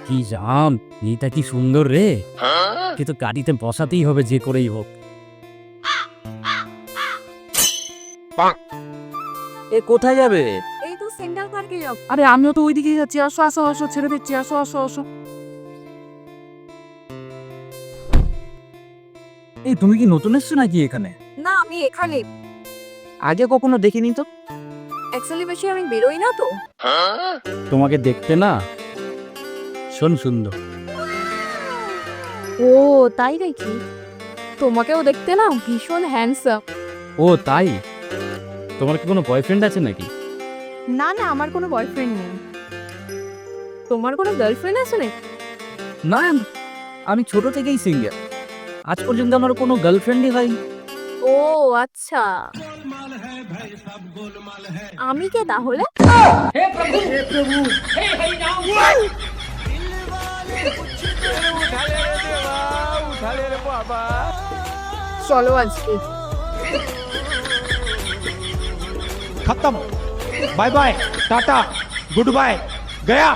কি জাম, এটা কি সুন্দর রে। কিন্তু গাড়িতে বসাতেই হবে যে করেই হোক। এ কোথায় যাবে? এই তো সেন্ট্রাল পার্কে যাব। আরে আমিও তো ওইদিকে যাচ্ছি। আসো আসো আসো, ছেড়ে দিচ্ছি। আসো আসো আসো। এই তুমি কি নতুন এসছো নাকি এখানে? না, আমি এখানে আগে কখনো দেখিনি তো। অ্যাকচুয়ালি বেশি আমি বেরোই না তো। তোমাকে দেখতে না ভীষণ সুন্দর। ও তাই নাকি? তোমাকেও দেখতে না ভীষণ হ্যান্ডসাম। ও তাই? তোমার কি কোনো বয়ফ্রেন্ড আছে নাকি? না না, আমার কোনো বয়ফ্রেন্ড নেই। তোমার কোনো গার্লফ্রেন্ড আছে নাকি? না, আমি ছোট থেকেই সিঙ্গেল। আজ পর্যন্ত আমার কোনো গার্লফ্রেন্ডই হয়নি। ও আচ্ছা, আমি কে তাহলে? চলো আজকে। खत्म। बाय बाय, टाटा, गुड बाय, गया।